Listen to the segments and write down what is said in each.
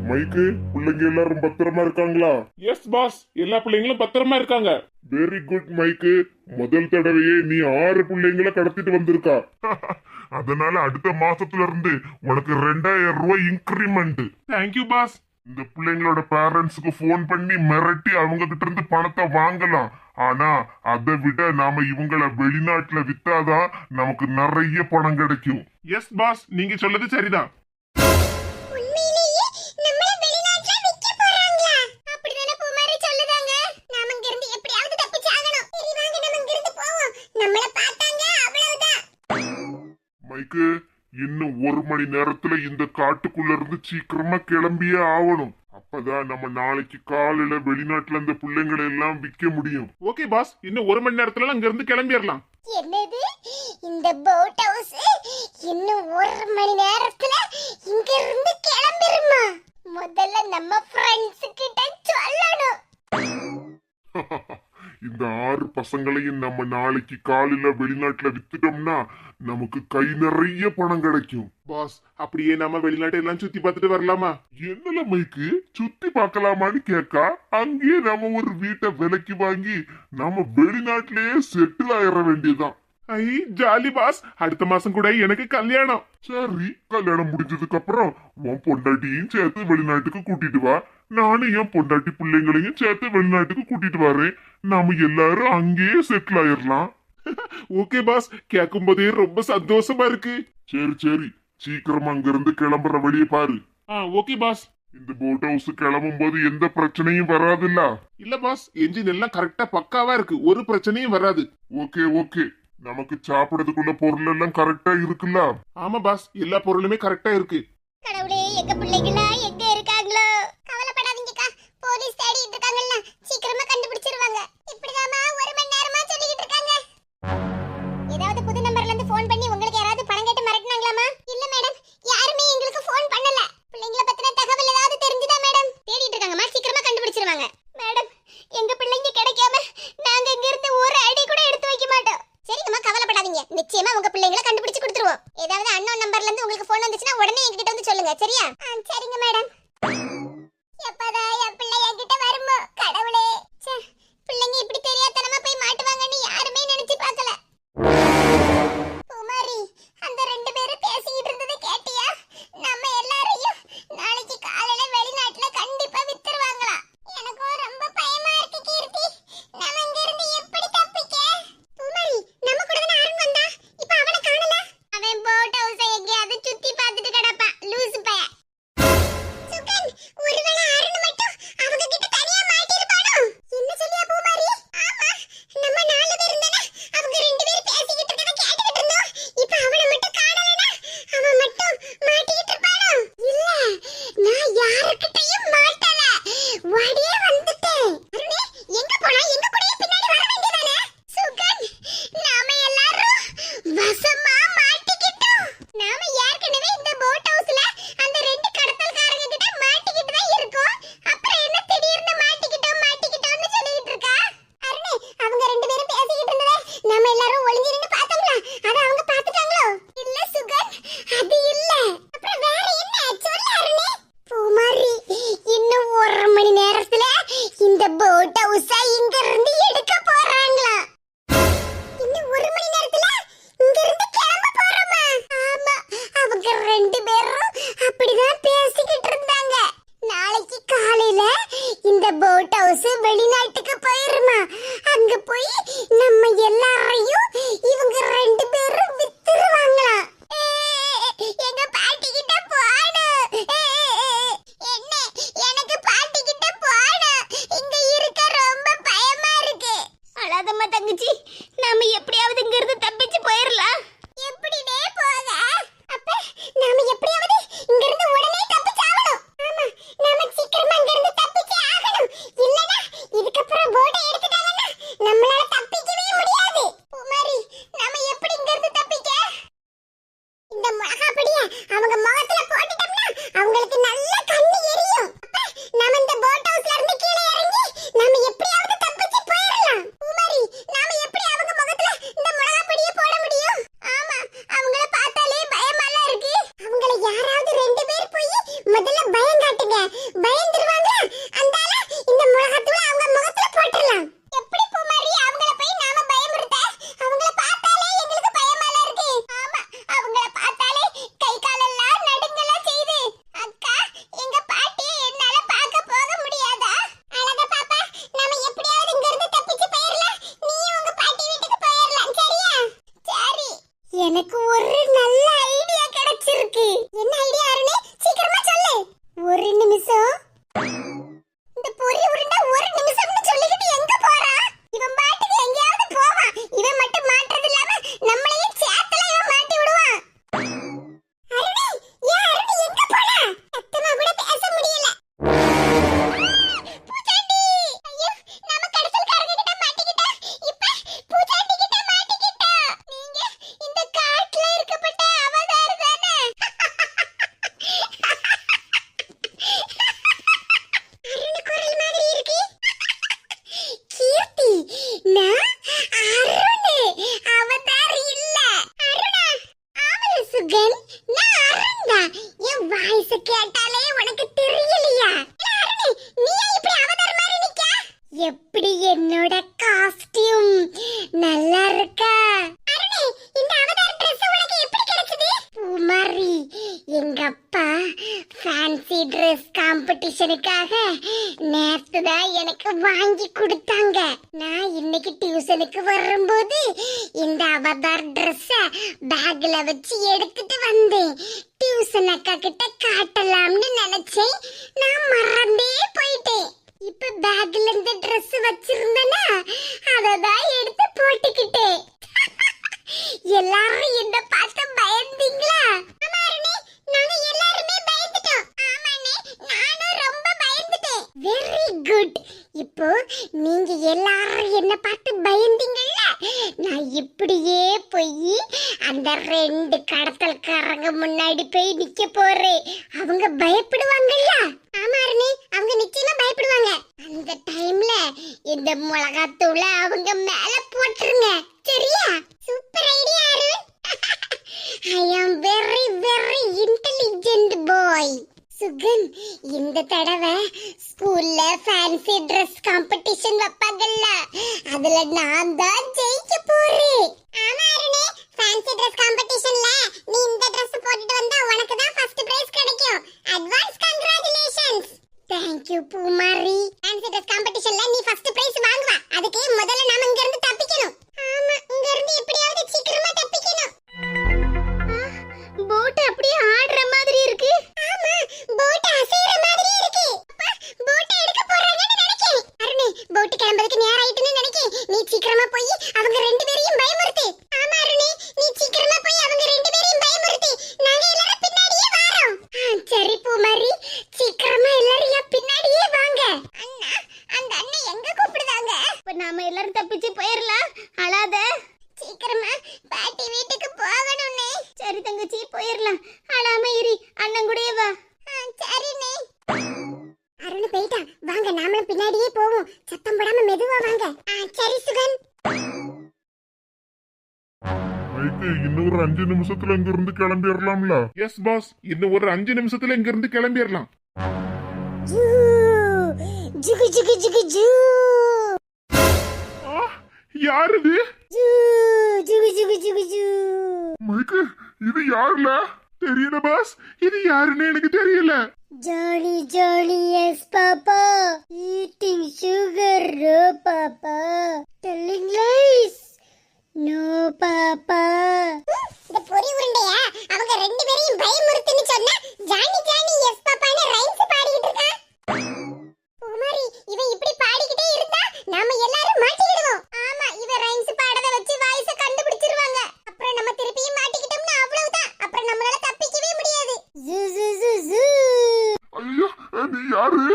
மைக்கு, பிள்ளைங்க எல்லாரும் பத்திரமா இருக்காங்களா? எஸ் பாஸ், எல்லா பிள்ளைங்களும் பத்திரமா இருக்காங்க. வெரி குட் மைக்கு. முதல் தடவையே நீ 6 பிள்ளைங்களை கடத்திட்டு வந்திருக்கா. அதனால அடுத்த மாசத்துல இருந்து உனக்கு 2000 ரூபாய் இன்கிரிமெண்ட். Thank you boss. இந்த பிள்ளைங்களோட பேரண்ட்ஸுக்கு போன் பண்ணி மிரட்டி அவங்க கிட்ட இருந்து பணத்தை வாங்கலாம். ஆனா அதை விட நாம இவங்களை வெளிநாட்டுல வித்தாதான் நமக்கு நிறைய பணம் கிடைக்கும். எஸ் பாஸ், நீங்க சொல்றது சரிதான். மைக்கு, இன்னும் 1 மணி நேரத்துல இந்த காட்டுக்குள்ள இருந்து சீக்கிரமா கிளம்பியே ஆகணும். அப்பதான் நம்ம நாளைக்கு காலையில வெளிநாட்டுல இந்த பிள்ளைங்களை எல்லாம் விற்க முடியும். ஓகே பாஸ், இன்னும் 1 மணி நேரத்துல அங்க இருந்து கிளம்பிடலாம். என்னது, இந்த போட் ஹவுஸ் இன்னும் 1 மணி நேரத்துல இங்க இருந்து கிளம்பிருமா? முதல்ல நம்ம ஃப்ரெண்ட்ஸ் கிட்ட சொல்லணும். இந்த 6 பசங்களையும் நம்ம நாளைக்கு காலையில வெளிநாட்டுல வித்துட்டோம்னா நமக்கு கை நிறைய பணம் கிடைக்கும். பாஸ், அப்படியே நம்ம வெளிநாட்டை எல்லாம் சுத்தி பார்த்துட்டு வரலாமா? என்னல மைக்கு, சுத்தி பார்க்கலாமான்னு கேட்கா, அங்கேயே நம்ம ஒரு வீட்டை விலைக்கு வாங்கி நம்ம வெளிநாட்டிலேயே செட்டில் ஆயிட வேண்டியதுதான். ஐ ஜாலி பாஸ், அடுத்த மாசம் கூட எனக்கு கல்யாணம். சரி, கல்யாணம் முடிஞ்சதுக்கு அப்புறம் உன் பொண்டாட்டியும் சேர்த்து வெளிநாட்டுக்கு கூட்டிட்டு வா. நானும் என் பொண்டாட்டி பிள்ளைங்களையும் சேர்த்து வெளிநாட்டுக்கு கூட்டிட்டு வரேன். நாம எல்லாரும் அங்கேயே செட்டில் ஆயிடலாம். ஓகே பாஸ், கேட்கும் போதே ரொம்ப சந்தோஷமா இருக்கு. சரி சரி, சீக்கிரம் அங்க இருந்து கிளம்புற வழியை பாரு. Okay boss. இந்த போட் ஹவுஸ் கிளம்பும் போது எந்த பிரச்சனையும் வராதுல்ல? இல்ல பாஸ், என்ஜின் எல்லாம் கரெக்டா பக்காவா இருக்கு, ஒரு பிரச்சனையும் வராது. Okay okay. நமக்கு சாப்பிடறதுக்குள்ள பொருள் எல்லாம் கரெக்டா இருக்குல்ல? ஆமா பாஸ், எல்லா பொருளுமே கரெக்டா இருக்கு. கடவுளே, எங்க பிள்ளைகளா எங்க இருக்காங்களோ? கவலைப்படாதீங்கக்கா, போலீஸ் தேடிட்டு இருக்காங்கல்ல, சீக்கிரமா கண்டுபிடிச்சிருவாங்க. இப்படிதாமா 1 மணி நேரமா சொல்லிக்கிட்டு இருக்காங்க. ஏதாவது புது நம்பர்ல இருந்து ஃபோன் பண்ணி உங்களுக்கு யாராவது பணம் கேட்டு மிரட்டினாங்களாமா? இல்ல மேடம், யாருமே எங்களுக்கு ஃபோன் பண்ணல. பிள்ளைங்கள பத்தின தகவல் ஏதாவது தெரிஞ்சுதா மேடம்? தேடிட்டு இருக்காங்கமா, சீக்கிரமா கண்டுபிடிச்சிருவாங்க. மேடம், எங்க பிள்ளைங்க கிடைக்காம நாங்க இங்க இருந்து ஒரு அடி கூட எடுத்து வைக்க மாட்டோம். சரிங்கம்மா, கவலைப்படாதீங்க, நிச்சயமா உங்க பிள்ளைங்களை கண்டுபிடிச்சு கொடுத்துருவோம். ஏதாவது அன்னோன் நம்பர்ல இருந்து உங்களுக்கு ஃபோன் வந்துச்சுன்னா உடனே என்கிட்ட வந்து சொல்லுங்க, சரியா? சரிங்க மேடம். எப்பதா என் பிள்ளை என்கிட்ட வருமோ கடவுளே. பிள்ளைங்க இப்படி தெரியாதனமா போய் மாட்டுவாங்கன்னு யாருமே நினைச்சு பார்க்கல. குமாரி, அந்த 2 பேரும் பேசிக்கிட்டு இருந்ததை கேட்டியா? நம்ம எல்லாரையும் நாளைக்கு காலையில வெளிநாட்டுல கண்டிப்பா வித்துருவாங்களா? எனக்கும் ரொம்ப பயமா இருக்கு கீர்த்தி. நாம இங்க இருந்து எப்படி தப்பிக்க? குமாரி, நம்ம கூட தான் அருண் வந்தா, இப்ப அவனை காணல. அவன் போட் ஹவுஸை எங்கேயாவது சுத்தி பார்த்துட்டு கிடப்பா, லூசு பையன். சுகன், ஒருவேளை அருண் மட்டும் அவங்க கிட்ட தனியா மாட்டிருப்பானோ? என்ன சொல்லியா பூமாரி? ஆமா, நம்ம 4 பேர் இருந்தானே, அவங்க 2 பேர் பேசிக்கிட்டு இருக்கத கேட்டுக்கிட்டு இருந்தோம். இப்ப அவனை மட்டும் காணலனா அவன் மட்டும் மாட்டிக்கிட்டு இருப்பானோ? இல்ல, நான் யாருக்கிட்டயும் மாட்டல, ஓடியே வந்துட்டேன். அருணே, எங்க போனா? எங்க கூடயே பின்னாடி வர வேண்டியதானே? சுகன், நாம எல்லாரும் வசமா மாட்டிக்கிட்டோம். நாம ஏற்கனவே இந்த போட் ஹவுஸ்ல அந்த 2 கடத்தல்காரங்க கிட்ட மாட்டிக்கிட்டு தான் இருக்கோம். அப்புறம் என்ன திடீர்னு மாட்டிக்கிட்டோம்னு சொல்லிட்டு இருக்கா? அருணே, அவங்க 2 பேரும் பேசிக்கிட்டு இருந்ததே நாம எல்லாரும் ஒளிஞ்சு நின்னு பார்த்தோம்ல, அத அவங்க பார்த்துட்டாங்களோ? இல்ல சுகன், அது இல்ல. அப்புறம் வேற என்ன? சொல்லு அருணே. பூமாரி, இன்னும் 1 மணி நேரத்துல இந்த போட் ஹவுஸை இங்க இருந்து எடுக்க போறாங்களா? இன்னும் 1 மணி நேரத்துல இங்க இருந்து கிளம்ப போறோமா? ஆமா, அவங்க 2 பேரும் அப்படிதான் பேசிக்கிட்டு இருந்தாங்க. நாளைக்கு காலையில இந்த போட் ஹவுஸ் வெளிநாட்டுக்கு போயிருமா? அங்க போய் நம்ம எல்லாரையும் இவங்க 2 பேரும் வித்துருவாங்களா? எங்க பாட்டி கிட்ட போணும். என்ன, எனக்கு பாட்டி கிட்ட போணும். இங்க இருக்க ரொம்ப பயமா இருக்கு. அழாதம்மா தங்கச்சி, நாம எப்படியாவது இங்க இருந்து தப்பிச்சு போயிரலாம். எப்படினே போக? அப்ப நாம எப்படியாவது இங்க இருந்து உடனே தப்பிச்சாகணும். ஆமா, நாம சீக்கிரமா இங்க இருந்து தப்பிச்சே ஆகணும். இல்லனா இதுக்கு அப்புறம் போட்டை எடுத்துட்டாங்கன்னா நம்மளால தப்பிக்கவே முடியாது. குமாரி, நாம எப்படி இங்க இருந்து தப்பிக்க? இந்த மிளகா பொடியை அவங்க முகத்துல போட்டுட்டோம்னா அவங்களுக்கு நல்ல கண்ணு எரியும். அப்ப நாம இந்த போட் ஹவுஸ்ல இருந்து கீழே இறங்கி நாம எப்படியாவது தப்பிச்சு போயிரலாம். குமாரி, நாம எப்படி அவங்க முகத்துல இந்த மிளகா பொடியை போட முடியும்? ஆமா, அவங்கள பார்த்தாலே பயமால இருக்கு. அவங்கள யாராவது 2 பேர் போய் என் வாய்ஸ் கேட்டாலே உனக்கு தெரியலையா? அருணி, நீ ஏன் இப்படி அவதார் மாதிரி நிக்க? எப்படி என்னோட காஸ்டியூம் நல்லா இருக்கா? அருணி, இந்த அவதார் Dress உனக்கு எப்படி கிடைச்சது? பூமாரி, எங்க அப்பா ஃபேன்சி Dress காம்படிஷனுக்காக நேத்து தான் எனக்கு வாங்கி கொடுத்தாங்க. நான் இன்னைக்கு டியூஷனுக்கு வரும்போது இந்த அவதார் Dress பேக்ல வச்சு எடுத்துட்டு வந்தேன். டியூஷன் அக்கா கிட்ட காட்டலாம்னு நினைச்சேன், நான் மறந்தே போயிட்டேன். இப்ப பேக்ல இந்த Dress வச்சிருந்தேனா அததான் எடுத்து போட்டுக்கிட்டேன். எல்லாரும் என்ன பார்த்து பயந்தீங்களா? ஆமா அருணி, நாங்க எல்லாருமே பயந்துட்டோம். ஆமாண்ணே, நானும் ரொம்ப பயந்துட்டேன். Very good. இப்போ நீங்க எல்லாரும் என்ன பார்த்து பயந்தீங்கல்ல, நான் இப்படியே போய் அந்த 2 கடத்தல்காரங்க முன்னாடி போய் நிக்க போறேன். அவங்க பயப்படுவாங்கல்ல? ஆமா அருணி, அவங்க நிச்சயமா பயப்படுவாங்க. அந்த டைம்ல இந்த மிளகாத்தூள அவங்க மேல போட்டுருங்க, சரியா? Super idea Arun. I am very very intelligent boy. Sugan, இந்த தடவை ஸ்கூல்ல ஃபேன்சி Dress காம்படிஷன் வைப்பாங்கல்ல, அதுல நான் தான் ஜெயிக்க போறேன். ஆமா அருணே, ஃபேன்சி Dress காம்படிஷன்ல நீ இந்த Dress போட்டுட்டு வந்தா உனக்கு தான் ஃபர்ஸ்ட் பிரைஸ் கிடைக்கும். Advance congratulations. Thank you Poomari. Fancy Dress காம்படிஷன்ல நீ ஃபர்ஸ்ட் பிரைஸ் வாங்குவ. அதுக்கு முதல்ல நாம இங்க இருந்து தப்பிக்கணும். ஆமா, இங்க இருந்து எப்படியாவது சீக்கிரமா தப்பிக்கணும். போட் அப்படியே ஆடுற மாதிரி இருக்கு. ஆமா, போட் அசைற மாதிரி இருக்கு. அப்பா, போட் எடுக்க போறாங்கன்னு நினைக்கிறேன். அருணே, போட் கிளம்பறதுக்கு நேரம் ஆயிட்டுன்னு நினைக்கிறேன். நீ சீக்கிரமா போய் அவங்க 2 பேரையும் பயமுறுத்து. ஆமா அருணே, நீ சீக்கிரமா போய் அவங்க 2 பேரையும் பயமுறுத்து. நாங்க எல்லாரும் பின்னாடியே வரோம். சரி பூமாரி, சீக்கிரமா எல்லாரும் என் பின்னாடியே வாங்க. அண்ணா, அந்த அண்ணன் எங்க கூப்பிடுதாங்க? இப்ப நாம எல்லாரும் தப்பிச்சு போயிரலாம். அழாத, சீக்கிரமா பாட்டி வீட்டுக்கு போகணும்னே. சரி தங்கச்சி, போயிரலாம். அழாம இரு, அண்ணன் கூடயே வா. சரிண்ணே. அருண் போயிட்டான், வாங்க நாமளும் பின்னாடியே போவோம். சத்தம் போடாம மெதுவா வாங்க. சரி சுகன். மைக்கு, இன்னும் ஒரு 5 நிமிஷத்துல இங்க இருந்து கிளம்பிடலாம்ல? எஸ் பாஸ், இன்னும் ஒரு 5 நிமிஷத்துல இங்க இருந்து கிளம்பிடலாம். ஜுகு ஜுகு ஜுகு ஜூ. யார் இது? ஜுகு ஜுகு ஜுகு ஜூ. மைக்கு, இது யாருல? தெரியல பாஸ், இது யாருன்னு எனக்கு தெரியல. Jolly jolly yes papa, eating sugar no papa, telling lies no papa. இந்த பொரி உருண்டையா அவங்க 2 பேரையும் பயமுறுத்துன்னு சொன்னா ஜானி ஜானி எஸ் பாப்பான்னு ரைம்ஸ் பாடிட்டு இருக்கா. பூமாரி, இவ இப்படி பாடிக்கிட்டே இருந்தா நாம எல்லாரும் மாட்டிடுவோம். ஆமா, இவ ரைம்ஸ் பாடத வச்சு வாய்ஸ கண்டுபிடிச்சிருவாங்க. அப்புறம் நம்ம திருப்பியும் மாட்டிக்கிட்டோம்னா அவ்வளவுதான். அப்புறம் நம்மளால தப்பிக்கவே முடியாது. ஜூ ஜூ ஜூ ஜூ. ஐயோ, நீ யாரு?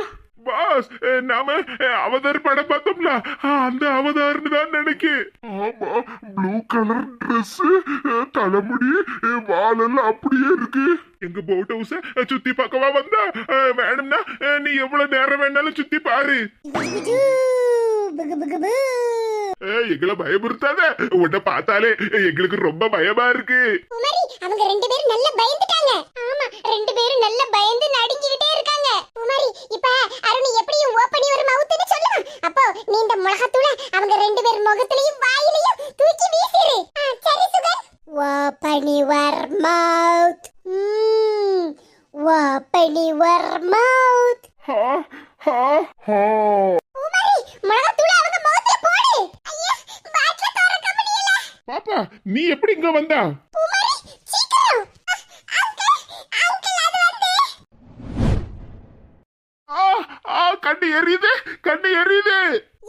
பாஸ், நாம அவதார் படம் பார்த்தோம்ல, அந்த அவதார்னு தான் நினைக்கிறேன். ஆமா, ப்ளூ கலர் Dress, தலைமுடி, வாலெல்லாம் அப்படியே இருக்கு. எங்க போட் ஹவுஸ சுத்தி பார்க்கவா வந்தா? வேணும்னா நீ எவ்வளவு நேரம் வேணாலும் சுத்தி பாரு. எங்களை பயமுறுத்தாத, உன்னை பார்த்தாலே எங்களுக்கு ரொம்ப பயமா இருக்கு. குமாரி, அவங்க 2 பேரும் நல்லா பயந்துட்டாங்க. ஆமா, 2 பேரும் நல்லா பயந்து நடுங்கிட்டே இருக்காங்க. குமாரி, இப்ப அருண் எப்படியும் ஓபனி ஒரு மவுத்னு சொல்லுவான். அப்போ நீ இந்த மிளகாத்தூள அவங்க 2 பேர் முகத்திலயும் வாயிலயும் தூக்கி வீசிரு. சரி சுகன். ஓபனி வர் மவுத். ஓபனி வர் மவுத். ஹா ஹா ஹா. குமாரி, மிளகாத்தூள அவங்க முகத்துல போடு. ஐயா, பாட்ல தரக்க முடியல. பாப்பா, நீ எப்படி இங்க வந்தா? குமாரி, சீக்கிரம். அங்கிள் அது வந்து. கண்ணு எரியுது, கண்ணு எரியுது.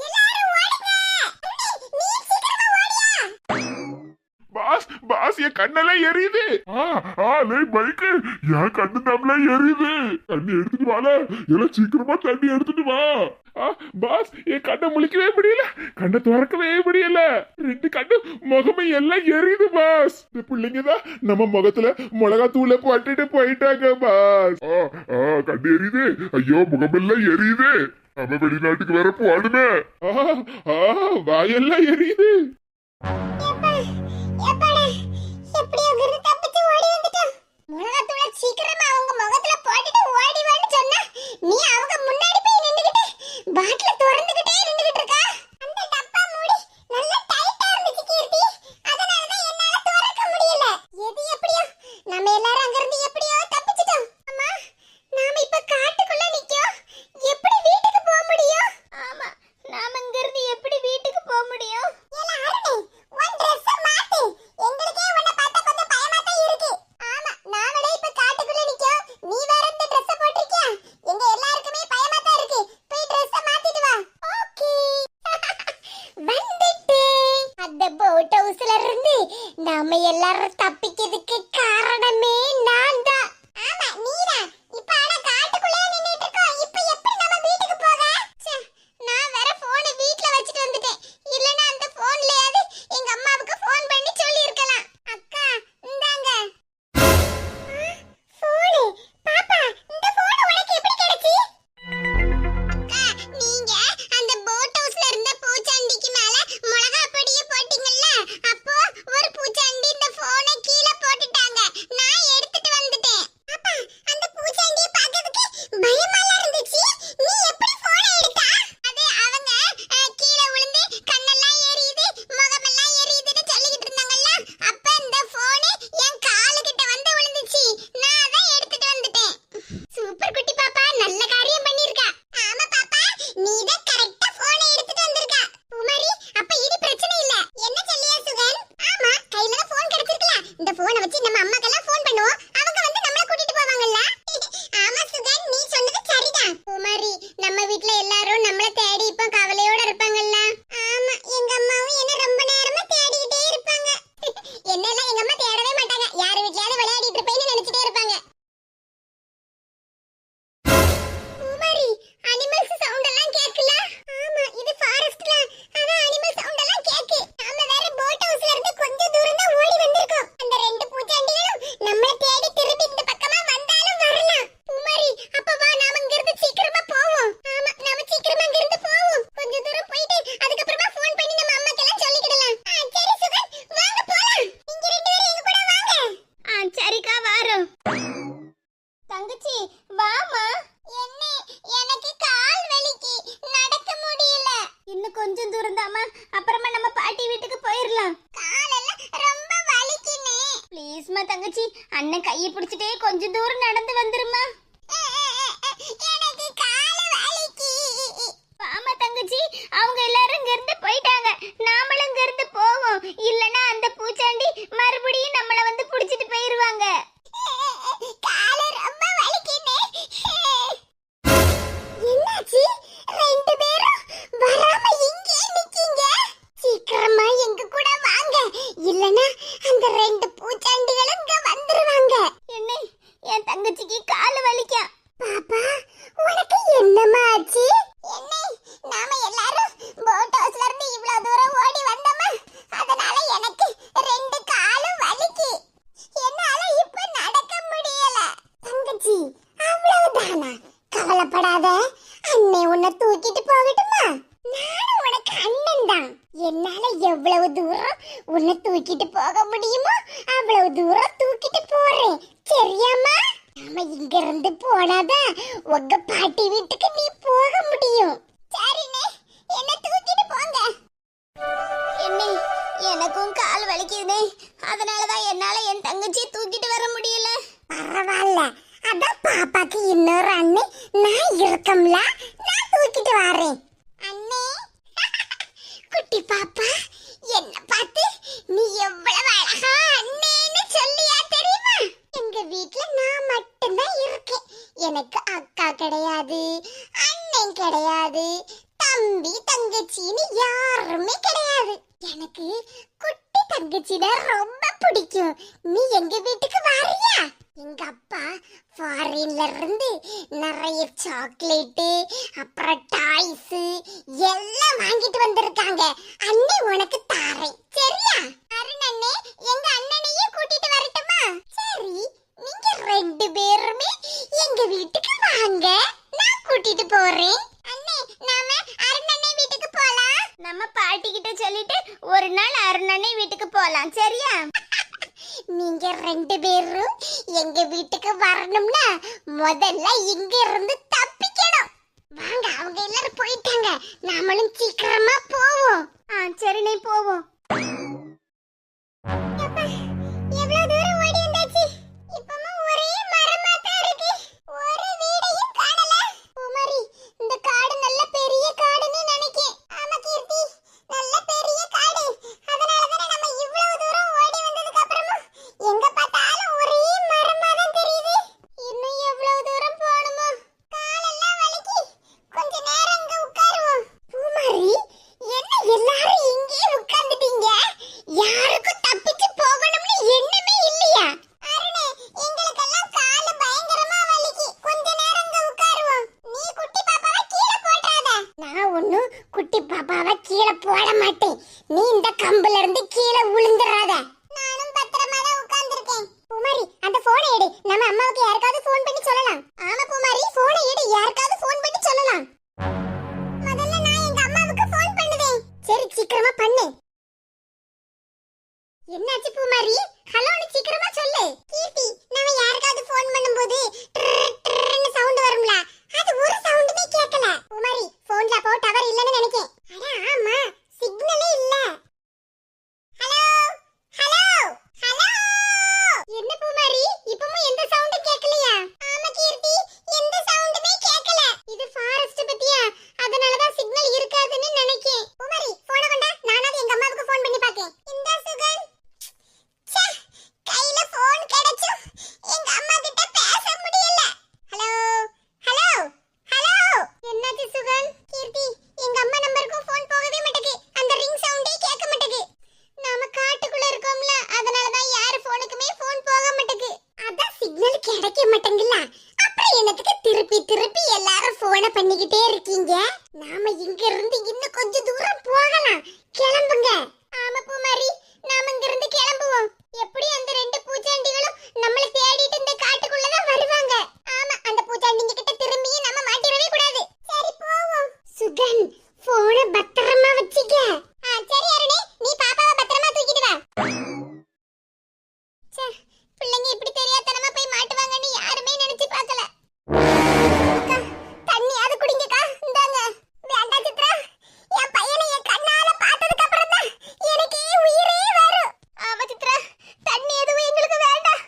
எல்லாரும் ஓடுங்க. நீ சீக்கிரமா ஓடியா. பாஸ், பாஸ், என் கண்ணெல்லாம் எரியுது. லே மைக்கு, என் கண்ணு நம்மள எரியுது. தண்ணி எடுத்துட்டு வால, எல்லாம் சீக்கிரமா தண்ணி எடுத்துட்டு வா. பாஸ், என் கண்ணை முழிக்கவே முடியல, கண்ணை திறக்கவே முடியல. 2 கண்ணு முகமே எல்லாம் எரியுது பாஸ். இந்த பிள்ளைங்க தான் நம்ம முகத்துல மிளகா தூளை போட்டுட்டு போயிட்டாங்க பாஸ். கண்ணு எரியுது. ஐயோ, முகமெல்லாம் எரியுது. நம்ம வெளிநாட்டுக்கு வேற போகணுமே. வாயெல்லாம் எரியுது. எப்படியோ இருந்து தப்பிச்சு ஓடி வந்துட்டோம். மிளகாத்தூளை சீக்கிரமா அவங்க முகத்துல போட்டுட்டு ஓடி வான்னு சொன்னா நீ அவங்க முன்னாடி போய் நின்னுகிட்டு பாட்டில திறந்துகிட்டே நின்னுகிட்டு இருக்கா. அந்த டப்பா மூடி நல்ல டைட்டா இருந்துச்சு கீர்த்தி. அதனால தான் என்னால திறக்க முடியல. எது எப்படியோ நம்ம எல்லாரும் அங்க இருந்து எப்படியோ தப்பிச்சிட்டோம். அம்மா நாம இப்ப காட்டுக்குள்ள நிக்கோம். எப்படி வீட்டுக்கு போக முடியும்? ஆமா நாம இங்க இருந்து எப்படி வீட்டுக்கு போக முடியும்? ஏல அருணே உன் Dress மாத்து. எங்களுக்கே உன்னை பார்த்தா கொஞ்சம் பயமா தான் இருக்கு. ஆமா நாங்களே இப்ப காட்டுக்குள்ள நிக்கோம். நீ வேற இந்த Dress போட்டிருக்கியா? எங்க எல்லாருக்குமே பயமா தான் இருக்கு. போய் Dress மாத்திட்டு வா. ஓகே. வந்துட்டேன். அந்த போட் ஹவுஸ்ல இருந்து நாம எல்லாரும் தப்பிக்கிறதுக்கு காரணமே நான் தான். ஆமா நீதான். இப்ப ஆனா காட்டுக்குள்ளே நின்னுட்டு இருக்கோம். இப்ப எப்படி நம்ம வீட்டுக்கு போக? ச்சே, நான் வேற போனை வீட்ல வச்சிட்டு வந்துட்டேன். இல்லனா அந்த போன்லயாவது எங்க அம்மாவுக்கு ஃபோன் பண்ணி சொல்லி இருக்கலாம். அக்கா இந்தாங்க. போன். பாப்பா இந்த போன் உனக்கு எப்படி கிடைச்சி? அக்கா நீங்க அந்த போட் ஹவுஸ்ல இருந்த பூச்சாண்டிக்கு மேல மிளகா பொடியை போட்டீங்கல்ல, அப்போ ஒரு பூச்சாண்டி இந்த போனை கீழே போட்டுட்டாங்க. நான் எடுத்துட்டு வந்துட்டேன். பாப்பா அந்த பூச்சாண்டியை பார்க்கிறதுக்கு பயமால இருந்துச்சு. நீ எப்படி போனை எடுத்தா? அது அவங்க கீழே விழுந்து கண்ணெல்லாம் எரியுது முகமெல்லாம் எரியுதுன்னு சொல்லிக்கிட்டு இருந்தாங்கல்ல, அப்ப இந்த போன் என் காலு கிட்ட வந்து விழுந்துச்சு. நான் அதை எடுத்துட்டு வந்துட்டேன். சூப்பர் குட்டி பாப்பா, நல்ல காரியம் பண்ணிருக்க. ஆமா பாப்பா நீ தான் கரெக்ட்டா போனை எடுத்துட்டு வந்திருக்க. குமாரி அப்ப இது பிரச்சனை இல்ல. என்ன சொல்லியா சுகன்? ஆமா கையில தான் போன் கிடைச்சிருக்கல. இந்த போனை வச்சு நம்ம அம்மாக்கெல்லாம் போன் பண்ணுவோம். அவங்க வந்து நம்மள கூட்டிட்டு போவாங்கல்ல. ஆமா சுகன் நீ சொன்னது சரிதான். குமாரி நம்ம வீட்ல எல்லாரும் நம்மள தேடி இப்ப கவலையோட இருப்பாங்கல்ல. ஆமா எங்க அம்மாவும் என்ன ரொம்ப நேரமா தேடிட்டே இருப்பாங்க. என்னெல்லாம் எங்க அம்மா தேடவே மாட்டாங்க. யார் வீட்லயாவது விளையாடிட்டு இருப்பேன்னு நினைச்சிட்டே இருப்பாங்க. குமாரி அனிமல்ஸ் சவுண்ட் எல்லாம் கேக்குல? ஆமா இது ஃபாரஸ்ட்ல. அதான் அனிமல் சவுண்ட் எல்லாம் கேக்கு. நாம வேற போட் ஹவுஸ்ல இருந்து கொஞ்சம் தூரம் தான் ஓடி வந்திருக்கோம். அந்த ரெண்டு பூச்சாண்டிகளும் நம்மள தேடி திரும்பி இந்த பக்கமா வந்தாலும் வரலாம். குமாரி அப்ப வா நாம இங்க இருந்து சீக்கிரமா போவோம். ஆமா நாம சீக்கிரமா இங்க இருந்து போவோம். கொஞ்சம் தூரம் போயிட்டு அதுக்கப்புறமா ஃபோன் பண்ணி நம்ம அம்மாக்கெல்லாம் சொல்லிக்கிடலாம். சரி சுகன் வாங்க போலாம். நீங்க ரெண்டு பேரும் எங்க கூட வாங்க. சரிக்கா வாரோம். தங்கச்சி வாமா. என்ன எனக்கு கால் வலிக்கு நடக்க முடியல. இன்னும் கொஞ்சம் தூரம் தாமா, அப்புறமா நம்ம பாட்டி வீட்டுக்கு போயிரலாம். காலெல்லாம் ரொம்ப வலிக்குனே. ப்ளீஸ்மா தங்கச்சி அண்ணன் கையை பிடிச்சிட்டே கொஞ்சம் தூரம் நடந்து வந்துருமா. எனக்கு கால் வலிக்கு. வாமா தங்கச்சி அவங்க எல்லாரும் இங்க இருந்து போயிட்டாங்க. நாமளும் இங்க இருந்து போவோம். இல்லனா அந்த பூச்சாண்டி மறுபடியும் நம்மள வந்து புடிச்சிட்டு போயிருவாங்க. கால் ரொம்ப வலிக்குனே. என்னாச்சு? ரெண்டு பேரும் வராம இங்கே நிக்கீங்க. சீக்கிரமா எங்க கூட வாங்க. இல்லனா அந்த ரெண்டு பூச்சாண்டிகளும் இங்க வந்துருவாங்க. என்ன என் தங்கச்சிக்கு கால் வலிக்கா. பாப்பா உனக்கு என்னமா ஆச்சு? என்ன நாம எல்லாரும் போட் ஹவுஸ்ல இருந்து இவ்வளவு தூரம் ஓடி வந்தோமா, அதனால எனக்கு ரெண்டு காலும் வலிக்கு. என்னால இப்ப நடக்க முடியல. தங்கச்சி அவ்வளவுதானா? கவலைப்படாத, அண்ணே உன்னை தூக்கிட்டு போகட்டுமா? நானும் உனக்கு அண்ணன் தான். என்னால எவ்வளவு தூரம் உன்னை தூக்கிட்டு போக முடியுமோ அவ்வளவு தூரம் தூக்கிட்டு போறேன். சரியாமா? நாம இங்க இருந்து போனாதான் உங்க பாட்டி வீட்டுக்கு நீ போக முடியும். சரிண்ணே என்ன தூக்கிட்டு போங்க. என்ன எனக்கும் கால் வலிக்குதுனே, அதனாலதான் என்னால என் தங்கச்சியை தூக்கிட்டு வர முடியல. பரவாயில்ல, அதான் பாப்பாக்கு இன்னொரு அண்ணே நான் இருக்கம்ல, நான் தூக்கிட்டு வரேன். அண்ணே குட்டி பாப்பா என்ன பார்த்து நீ எவ்வளவு அழகா அண்ணேன்னு சொல்லியா தெரியுமா? எங்க வீட்ல நான் மட்டும்தான் இருக்கேன். எனக்கு அக்கா கிடையாது, அண்ணன் கிடையாது, தம்பி தங்கச்சின்னு யாருமே கிடையாது. எனக்கு குட்டி தங்கச்சினா ரொம்ப பிடிக்கும். நீ எங்க வீட்டுக்கு வாரியா? எங்க அப்பா ஃபாரின்ல இருந்து நிறைய சாக்லேட் அப்புறம் டாய்ஸ் எல்லாம் வாங்கிட்டு வந்திருக்காங்க. அண்ணே உனக்கு தாரேன். சரியா? அருண் அண்ணே எங்க அண்ணனையும் கூட்டிட்டு வரட்டுமா? சரி நீங்க ரெண்டு பேருமே எங்க வீட்டுக்கு வாங்க, நான் கூட்டிட்டு போறேன். அண்ணே நாம அருண் அண்ணே வீட்டுக்கு போலாம். நம்ம பாட்டி கிட்ட சொல்லிட்டு ஒரு நாள் அருண் அண்ணே வீட்டுக்கு போலாம். சரியா? நீங்க ரெண்டு பேரும் எங்க வீட்டுக்கு வரணும்னா முதல்ல இங்க இருந்து தப்பிக்கணும். வாங்க, அவங்க எல்லாரும் போயிட்டாங்க, நாமளும் சீக்கிரமா போவோம். சரிண்ணே போவோம். எப்பா, எவ்வளவு தூரம் ஓடி வந்தாச்சு. இப்பவும் ஒரே மரமா தான் இருக்கு, ஒரு வீடையும் காணல. குமாரி, இந்த காடு நல்ல பெரிய காடுன்னு நினைக்கேன். ஆமா கீர்த்தி, நல்ல பெரிய காடு. அதனால தானே நம்ம இவ்வளவு தூரம் ஓடி வந்ததுக்கு அப்புறமும் எங்க பார்த்தாலும் ஒரே மரமா தான் தெரியுது. இன்னும் எவ்வளவு தூரம் போகணுமோ? காலெல்லாம் வலிக்கு. கொஞ்ச நேரம் இங்க உட்காருவோம். குமாரி, என்ன எல்லாரும் இங்கே உட்கார்ந்துட்டீங்க? யாருக்கும் தப்பிச்சு போகணும்னு எண்ணமே இல்லையா? அருணே, எங்களுக்கெல்லாம் கால் பயங்கரமா வலிக்கு. கொஞ்ச நேரம் இங்க உட்காருவோம். நீ குட்டி பாப்பாவை கீழே போடாத. நான் ஒண்ணும் குட்டி பாப்பாவை கீழே போட மாட்டேன். நீ இந்த கம்புல இருந்து கீழே விழுந்துறாத. நானும் பத்திரமா தான் உட்கார்ந்திருக்கேன். பூமாரி, அந்த போனை எடு. நம்ம அம்மாவுக்கு யாருக்காவது ஃபோன் பண்ணி சொல்லலாம். ஆமா பூமாரி, போனை எடு, யாருக்காவது ஃபோன் பண்ணி சொல்லலாம். முதல்ல நான் எங்க அம்மாவுக்கு ஃபோன் பண்ணுவேன். சரி, சீக்கிரமா பண்ணு. என்னாச்சு பூமாரி? ஹலோன்னு சீக்கிரமா சொல்லு. கீர்த்தி, நாம யாருக்காவது ஃபோன் பண்ணும்போது ட்ரன்னு சவுண்ட் வரும்ல, அது ஒரு சவுண்டுமே கேட்கல. பூமாரி, போன்ல அப்போ டவர் இல்லன்னு நினைக்கேன். அட ஆமா, சிக்னலே இல்ல. Hello hello hello. என்ன பூமாரி, இப்பவும் எந்த சவுண்டும் கேட்கலையா? ஆமா கீர்த்தி, எந்த சவுண்டுமே கேட்கல. இது ஃபாரஸ்ட் பத்தியா, அதனால தான் சிக்னல் இருக்காதுன்னு நினைக்கேன். பூமாரி, போனை கொண்டா, நானாவது எங்க அம்மாவுக்கு ஃபோன் பண்ணி பார்க்கேன். இந்த சுகன், ச்சே, கையில போன் கிடைச்சும் எங்க அம்மா கிட்ட பேச முடியல. Hello hello hello. என்னாச்சு சுகன்? கீர்த்தி, எங்க அம்மா நம்பருக்கும் ஃபோன் போகவே மாட்டேங்குது. அந்த ரிங் சவுண்டே கேட்க மாட்டேங்குது. நாம காட்டுக்குள்ள இருக்கோம்ல, அதனால தான் யார் ஃபோனுக்குமே ஃபோன் போக மாட்டேங்குது. அதான் சிக்னல் கிடைக்க மாட்டேங்குல. அப்புறம் என்னத்துக்கு திருப்பி திருப்பி எல்லாரும் ஃபோனை பண்ணிக்கிட்டே இருக்கீங்க? நாம இங்க இருந்து இன்னும் கொஞ்சம் தூரம் போகலாம். கிளம்புங்க. ஆமா பூமாரி, நாம இங்க இருந்து கிளம்புவோம். எப்படி அந்த ரெண்டு பூச்சாண்டிகளும் நம்மள தேடிட்டு இந்த காட்டுக்குள்ள தான் வருவாங்க. ஆமா, அந்த பூச்சாண்டிங்க கிட்ட திரும்பி நம்ம மாட்டிரவே கூடாது. சரி போவோம். சுகன், போனை பத்திரமா வச்சுக்க. சரி அருணே, நீ பாப்பாவை பத்திரமா தூக்கிட்டு வா. ச்சே, பிள்ளைங்க இப்படி தெரியாதனமா போய் மாட்டுவாங்கன்னு யாருமே நினைச்சு பார்க்கல. அக்கா, தண்ணியாவது குடிங்கக்கா. இந்தாங்க. வேண்டாம் சித்ரா, என் பையனை என் கண்ணால பார்த்ததுக்கு அப்புறம் தான் எனக்கே உயிரே வரும். ஆமா சித்ரா, தண்ணி எதுவும் எங்களுக்கு வேண்டாம்.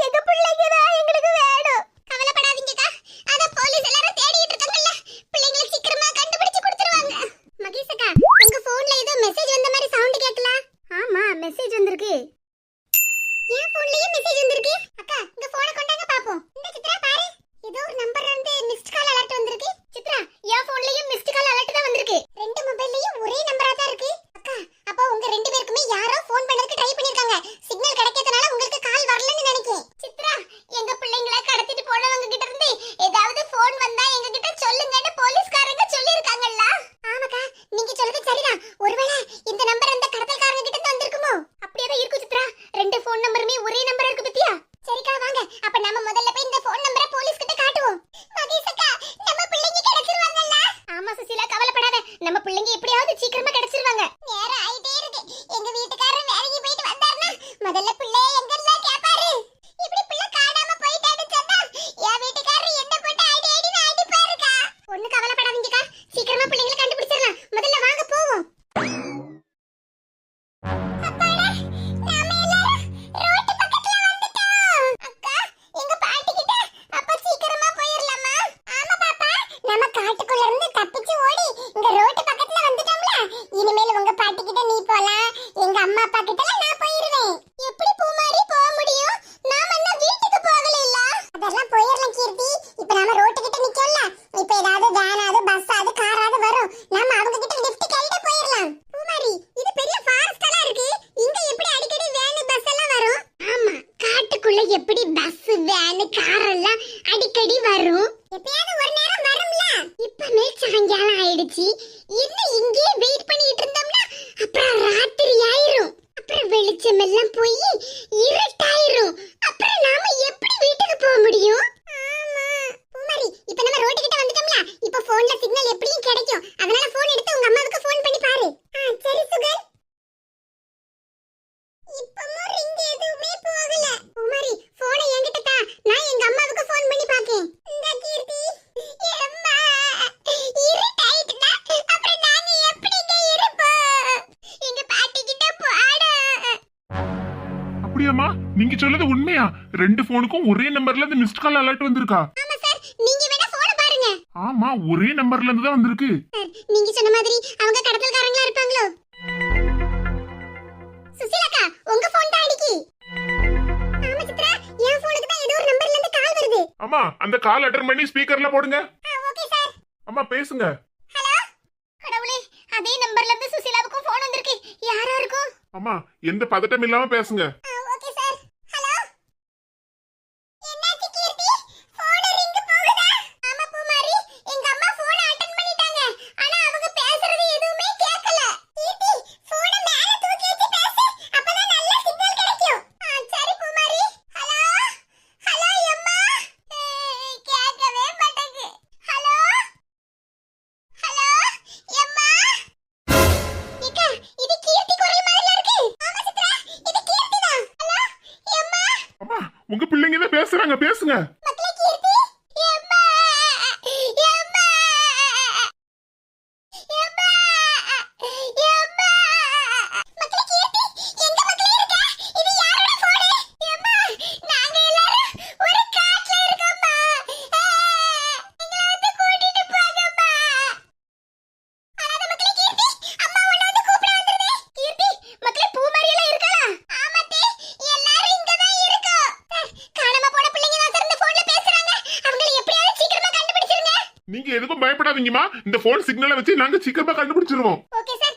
எங்க பிள்ளைங்க தான் எங்களுக்கு வேணும். கவலைப்படாதீங்கக்கா, அத போலீஸ் எல்லாரும் தேடிட்டு இருக்காங்கல்ல, பிள்ளைங்களை சீக்கிரமா கண்டுபிடிச்சு கொடுத்துருவாங்க. மகேஷ் அக்கா, உங்க போன்ல ஏதோ மெசேஜ் வந்த மாதிரி சவுண்ட் கேட்கல? ஆமா, மெசேஜ் வந்திருக்கு. என் போன்லயே மெசேஜ் வந்திருக்கு. அக்கா, இந்த போனை கொண்டாங்க பாப்போம். இந்த சித்ரா பாரு, ஏதோ ஒரு நம்பர்ல இருந்து மிஸ்ட் கால் அலர்ட் வந்திருக்கு. சித்ரா, என் போன்லயும் மிஸ்ட் கால் அலர்ட் தான் வந்திருக்கு. ரெண்டு மொபைல்லயும் ஒரே நம்பரா தான் இருக்கு. அக்கா, அப்ப உங்க ரெண்டு பேருக்குமே யாரோ ஃபோன் பண்ணதுக்கு ட்ரை பண்ணிருக்காங்க. சிக்னல் கிடைக்காதனால உங்களுக்கு கால் வரலன்னு நினைக்கிறேன். சித்ரா, எங்க பிள்ளைங்களை கடத்திட்டு போனவங்க கிட்ட இருந்து ஏதாவது ஃபோன் வந்தா எங்க கிட்ட சொல்லுங்கன்னு போலீஸ்காரங்க சொல்லிருக்காங்கல்ல. ஆமாக்கா, நீங்க சொல்றது சரிதான். ஒருவேளை இந்த நம்பர் அந்த கடத்தல்காரங்க கிட்ட இருந்து வந்திருக்குமோ? அப்படியே தான் இருக்கும் சித்ரா. ரெண்டு ஃபோன் நம்பருமே ஒரே நம்பரா இருக்கு பத்தியா? சரிக்கா, வாங்க. அப்ப நாம முதல்ல போய் இந்த ஃபோன் நம்பரை போலீஸ் கிட்ட காட்டுவோம். மகேஷ் அக்கா, நம்ம பிள்ளைங்க கிடைச்சிருவாங்கல்ல? ஆமா சுசீலா, கவலைப்படாத. நம்ம பிள்ளைங்க எப்படியாவது சீக்கிரமா கிடைச்சிருவாங்க. நேரம் ஆயிட்டே இருக்கு. எங்க வீட்டுக்காரர் வேலைக்கு போயிட்டு வந்தாருன்னா முதல்ல பிள்ளை எங்கெல்லாம் கேட்பாரு. இப்படி பிள்ளை காணாம போயிட்டான்னு சொன்னா என் வீட்டுக்காரர் என்ன போட்டு அடி அடின்னு அடிப்பாருக்கா. ஒண்ணு கவலைப்படாதீங்கக்கா, சீக்கிரமா பிள்ளைங்களை கண்டுபிடிச்சிடலாம். முதல்ல வாங்க போவோம். அப்பாடா, நாம எல்லாரும் ரோட்டு பக்கத்துல வந்துட்டோம். அக்கா, எங்க பாட்டி கிட்ட அப்ப சீக்கிரமா போயிரலாமா? ஆமா பாப்பா, நம்ம காட்டுக்குள்ள இருந்து தப்பிச்சு ஓடி இங்க ரோட்டு பக்கத்துல வந்துட்டோம்ல. இனிமேல் உங்க பாட்டி கிட்ட நீ போலாம், எங்க அம்மா அப்பா கிட்ட நான் போயிருவேன். எப்படி பூமாரி போக முடியும்? நாம என்ன வீட்டுக்கு போகல இல்ல? அதெல்லாம் போயிரலாம் கீர்த்தி. இப்ப நாம ரோட்டு கிட்ட நிக்கோம்ல, இப்ப ஏதாவது வேனாவது பஸ்ஸாவது காராவது வரும், நாம அவங்க கிட்ட லிஃப்ட் கையில போயிரலாம். பூமாரி, இது பெரிய ஃபாரஸ்டா இருக்கு, இங்க எப்படி அடிக்கடி வேன் பஸ் எல்லாம் வரும்? ஆமா, காட்டுக்குள்ள எப்படி பஸ் வேன் கார் எல்லாம் அடிக்கடி வரும்? எப்பயாவது ஒரு நேரம் வரும்ல. இப்பமே சாயங்காலம் ஆயிடுச்சு, இன்னும் இங்கே வெயிட் பண்ணிட்டு இருந்தோம்னா அப்புறம் ராத்திரி ஆயிரும். அப்புறம் வெளிச்சம் எல்லாம் போய் இருட்டாயிரும். அப்புறம் நாம எப்படி வீட்டுக்கு போக முடியும்? ஆமா பூமாரி, இப்ப நம்ம ரோட்டு கிட்ட வந்துட்டோம்ல, இப்ப போன்ல சிக்னல் எப்படியும் கிடைக்கும். அதனால போன் எடுத்து உங்க அம்மாவுக்கு போன் பண்ணி பாரு. சரி சுகர். இப்பவும் ரிங் எதுவுமே போகல. நீங்க சொல்றது உண்மையா? 2 போனுக்கும் ஒரே நம்பர்ல இருந்து மிஸ்ட் கால் அலர்ட் வந்திருக்கா? ஆமா சார், நீங்க வேணா போன பாருங்க. ஆமா, ஒரே நம்பர்ல இருந்து தான் வந்திருக்கு. சார், நீங்க சொன்ன மாதிரி அவங்க கடத்தல்காரங்களா இருப்பாங்களோ? சுசிலாக்கா, உங்க போன் தான் அடிக்கி. ஆமா சித்ரா, என் போனுக்கு தான் ஏதோ ஒரு நம்பர்ல இருந்து கால் வருது. அம்மா, அந்த கால் அட்டெண்ட் பண்ணி ஸ்பீக்கர்ல போடுங்க. Okay sir. அம்மா பேசுங்க. ஹலோ. கடவுளே, அதே நம்பர்ல இருந்து சுசிலாவுக்கு போன் வந்திருக்கு. யாரா இருக்கும்? அம்மா, எந்த பதட்டம் இல்லாம பேசுங்க. Okay sir. ஹலோ. என்னாச்சு கீர்த்தி? போன் ரிங் போகுதா? ஆமா பூமாரி, எங்க அம்மா போன் அட்டெண்ட் பண்ணிட்டாங்க. ஆனா அவங்க பேசுறது எதுவுமே கேட்கல. கீர்த்தி, போனை மேல தூக்கி வச்சு பேசு. அப்பதான் நல்ல சிக்னல் கிடைக்கும். சரி பூமாரி. ஹலோ. ஹலோ அம்மா. கேட்கவே மாட்டேங்குது. ஹலோ. ஹலோ அம்மா. ஏக்கா, இது கீர்த்தி குரல் மாதிரில இருக்கு. ஆமா சித்ரா, இது கீர்த்தி தான். ஹலோ அம்மா. அம்மா, உங்க பிள்ளைங்க தான் பேசுறாங்க, பேசுங்க. மக்களே, கீர்த்தி. அம்மா. அம்மா. அம்மா. அம்மா. மக்களே, கீர்த்தி, எங்க மக்களே இருக்கா? இது யாரோட போன்? அம்மா, நாங்க எல்லாரும் ஒரு காட்டுல இருக்கோம்மா. எங்களை வந்து கூட்டிட்டு போங்கம்மா. அழாத மக்களே, கீர்த்தி, அம்மா உன்னை வந்து கூப்பிட வந்திருந்தே. கீர்த்தி, மக்களே, பூமாரி எல்லாம் இருக்காளா? ஆமாத்தே, எல்லாரும் இங்க தான் இருக்கோம். காணாம போன பிள்ளைங்க தான் சார் இந்த போன்ல பேசுறாங்க. அவங்களை எப்படியாவது சீக்கிரமா கண்டுபிடிச்சிருங்க. நீங்க எதுக்கும் பயப்படாதீங்கம்மா. இந்த போன் சிக்னலை வச்சு நாங்க சீக்கிரமா கண்டுபிடிச்சிருவோம். Okay sir.